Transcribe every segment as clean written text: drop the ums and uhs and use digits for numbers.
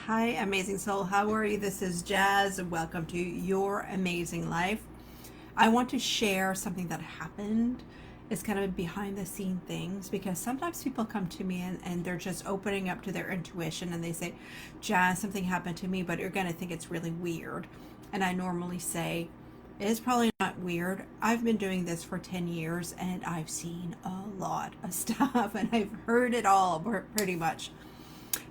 Hi, amazing soul. How are you? This is Jazz, and welcome to Your Amazing Life. I want to share something that happened. It's kind of behind the scene things because sometimes people come to me and they're just opening up to their intuition and they say, Jazz, something happened to me, but you're going to think it's really weird. And I normally say, it's probably not weird. I've been doing this for 10 years and I've seen a lot of stuff and I've heard it all pretty much.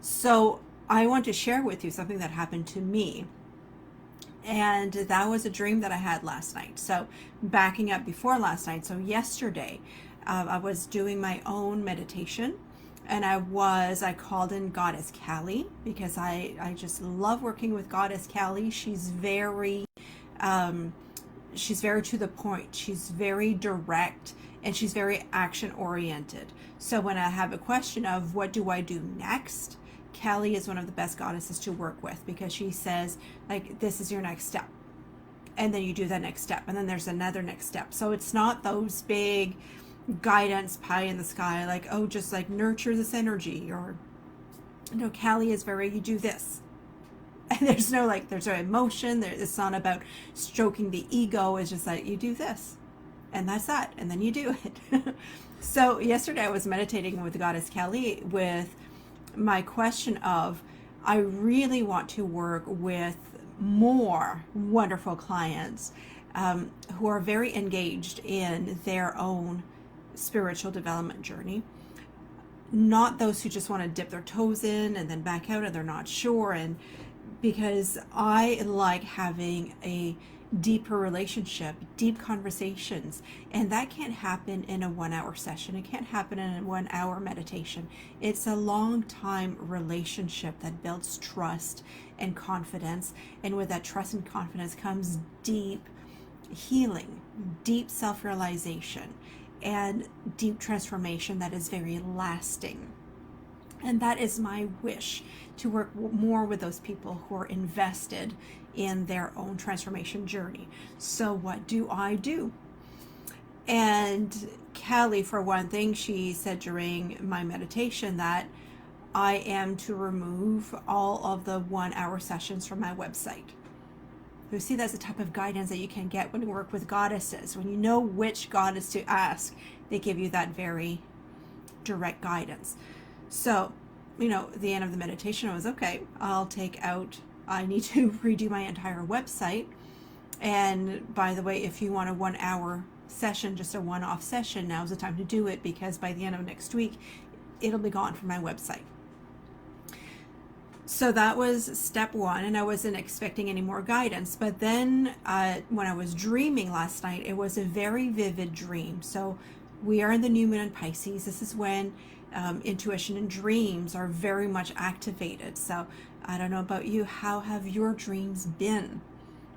So I want to share with you something that happened to me. And that was a dream that I had last night. So backing up before last night, so yesterday, I was doing my own meditation, and I called in Goddess Callie because I just love working with Goddess Callie. She's very to the point. She's very direct and she's very action oriented. So when I have a question of what do I do next, Callie is one of the best goddesses to work with because she says, like, this is your next step. And then you do that next step. And then there's another next step. So it's not those big guidance pie in the sky, like, oh, just like nurture this energy. Or, Callie is very, you do this. And there's no emotion. It's not about stroking the ego. It's just like, you do this. And that's that. And then you do it. So yesterday I was meditating with Goddess Callie with my question of, I really want to work with more wonderful clients who are very engaged in their own spiritual development journey. Not those who just want to dip their toes in and then back out and they're not sure. And because I like having a deeper relationship, deep conversations, and that can't happen in a 1 hour session. It can't happen in a 1 hour meditation. It's a long time relationship that builds trust and confidence, and with that trust and confidence comes deep healing, deep self-realization, and deep transformation that is very lasting. And that is my wish, to work more with those people who are invested in their own transformation journey. So what do I do? And Callie, for one thing, she said during my meditation that I am to remove all of the 1 hour sessions from my website. You see, that's the type of guidance that you can get when you work with goddesses. When you know which goddess to ask, they give you that very direct guidance. So, the end of the meditation, I was okay. I need to redo my entire website. And by the way, if you want a 1 hour session, just a one-off session, now's the time to do it because by the end of next week, it'll be gone from my website. So that was step one, and I wasn't expecting any more guidance. But then when I was dreaming last night, it was a very vivid dream. So we are in the new moon in Pisces. This is when intuition and dreams are very much activated. So I don't know about you, how have your dreams been?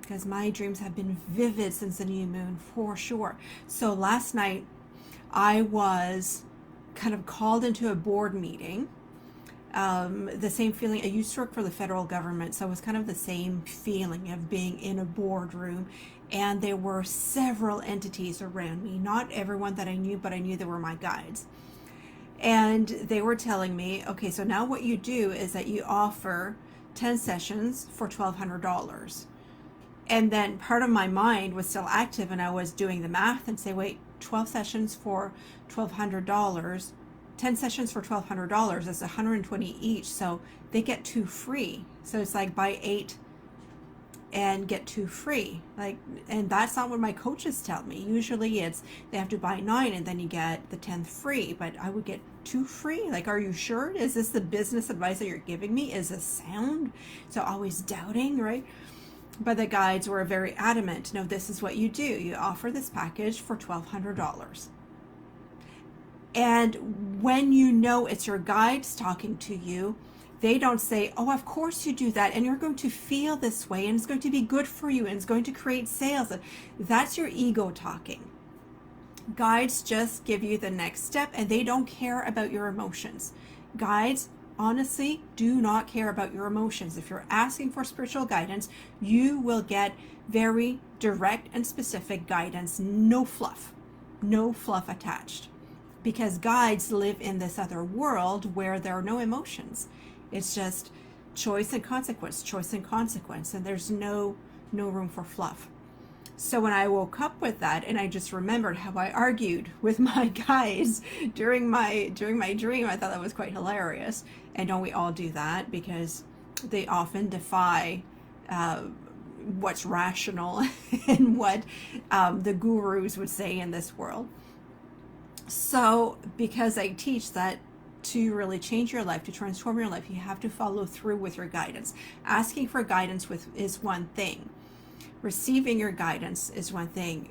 Because my dreams have been vivid since the new moon, for sure. So last night I was kind of called into a board meeting. The same feeling, I used to work for the federal government, so it was kind of the same feeling of being in a boardroom, and there were several entities around me, not everyone that I knew, but I knew they were my guides. And they were telling me, okay, so now what you do is that you offer 10 sessions for $1,200. And then part of my mind was still active, and I was doing the math and say, wait, 12 sessions for $1,200, 10 sessions for $1,200, that's $120 each. So they get 2 free. So it's like buy 8 and get 2 free. And that's not what my coaches tell me. Usually it's they have to buy 9 and then you get the 10th free, but I would get 2 free. Like, are you sure? Is this the business advice that you're giving me? Is this sound? So always doubting, right? But the guides were very adamant. No, this is what you do. You offer this package for $1,200. And when you know it's your guides talking to you, they don't say, oh, of course you do that, and you're going to feel this way, and it's going to be good for you, and it's going to create sales. That's your ego talking. Guides just give you the next step, and they don't care about your emotions. Guides, honestly, do not care about your emotions. If you're asking for spiritual guidance, you will get very direct and specific guidance, no fluff attached. Because guides live in this other world where there are no emotions. It's just choice and consequence, and there's no room for fluff. So when I woke up with that, and I just remembered how I argued with my guides during my dream, I thought that was quite hilarious. And don't we all do that? Because they often defy what's rational and what the gurus would say in this world. So because I teach that to really change your life, to transform your life, you have to follow through with your guidance. Asking for guidance is one thing. Receiving your guidance is one thing.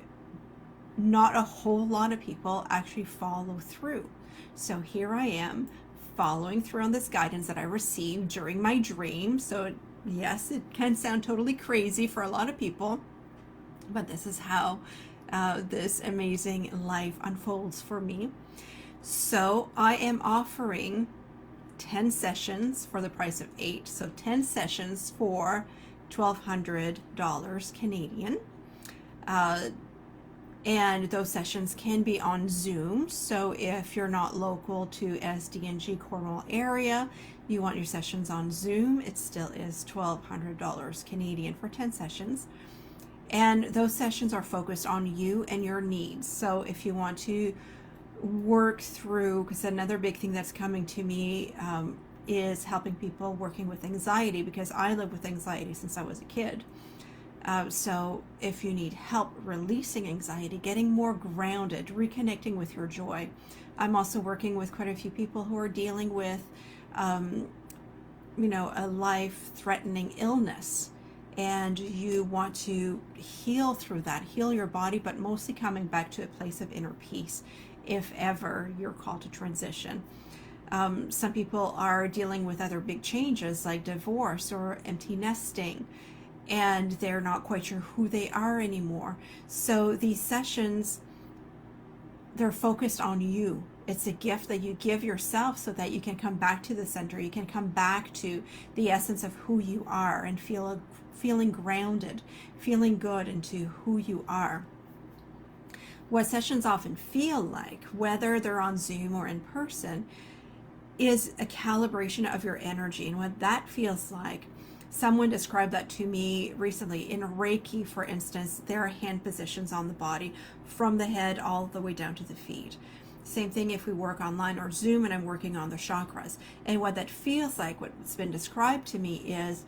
Not a whole lot of people actually follow through. So here I am following through on this guidance that I received during my dream. So yes, it can sound totally crazy for a lot of people, but this is how this amazing life unfolds for me. So I am offering 10 sessions for the price of 8. So 10 sessions for $1,200 Canadian. And those sessions can be on Zoom. So if you're not local to SDNG Cornwall area, you want your sessions on Zoom, it still is $1,200 Canadian for 10 sessions. And those sessions are focused on you and your needs. So if you want to work through, because another big thing that's coming to me is helping people working with anxiety, because I live with anxiety since I was a kid. So if you need help releasing anxiety, getting more grounded, reconnecting with your joy. I'm also working with quite a few people who are dealing with, a life-threatening illness. And you want to heal through that, heal your body, but mostly coming back to a place of inner peace, if ever you're called to transition. Some people are dealing with other big changes like divorce or empty nesting, and they're not quite sure who they are anymore. So these sessions, they're focused on you. It's a gift that you give yourself so that you can come back to the center. You can come back to the essence of who you are and feeling grounded, feeling good into who you are. What sessions often feel like, whether they're on Zoom or in person, is a calibration of your energy. And what that feels like, someone described that to me recently. In Reiki, for instance, there are hand positions on the body from the head all the way down to the feet. Same thing if we work online or Zoom and I'm working on the chakras. And what that feels like, what's been described to me is,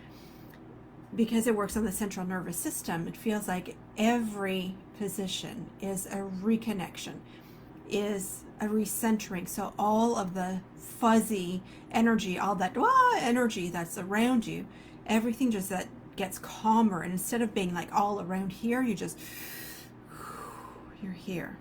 because it works on the central nervous system, it feels like every position is a reconnection, is a recentering. So all of the fuzzy energy, all that energy that's around you, everything just that gets calmer. And instead of being like all around here, you're here.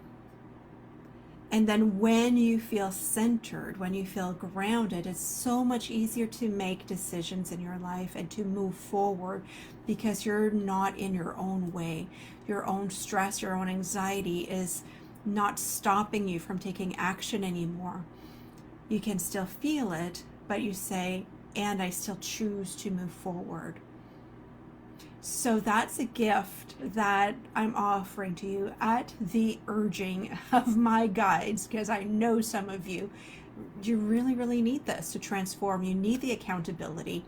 And then when you feel centered, when you feel grounded, it's so much easier to make decisions in your life and to move forward, because you're not in your own way. Your own stress, your own anxiety is not stopping you from taking action anymore. You can still feel it, but you say, and I still choose to move forward. So that's a gift that I'm offering to you at the urging of my guides, because I know some of you really, really need this to transform. You need the accountability.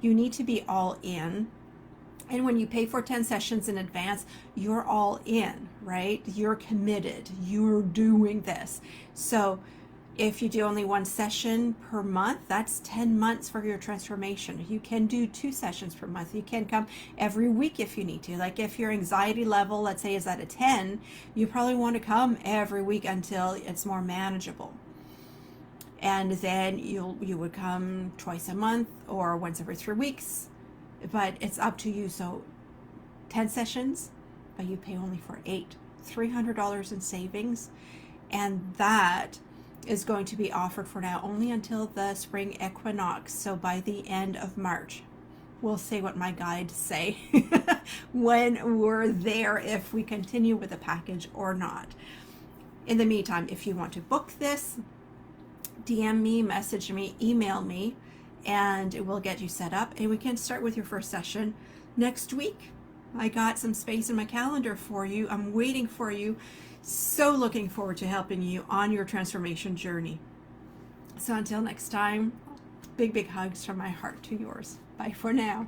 You need to be all in. And when you pay for 10 sessions in advance, you're all in, right? You're committed. You're doing this. So if you do only one session per month, that's 10 months for your transformation. You can do 2 sessions per month. You can come every week if you need to. Like if your anxiety level, let's say, is at a 10, you probably want to come every week until it's more manageable. And then you would come twice a month or once every 3 weeks, but it's up to you. So 10 sessions, but you pay only for 8, $300 in savings. And that is going to be offered for now only until the spring equinox. So by the end of March, we'll say what my guides say when we're there, if we continue with the package or not. In the meantime, if you want to book this, DM me, message me, email me, and it will get you set up, and we can start with your first session next week. I got some space in my calendar for you. I'm waiting for you. So looking forward to helping you on your transformation journey. So until next time, big hugs from my heart to yours. Bye. Bye for now.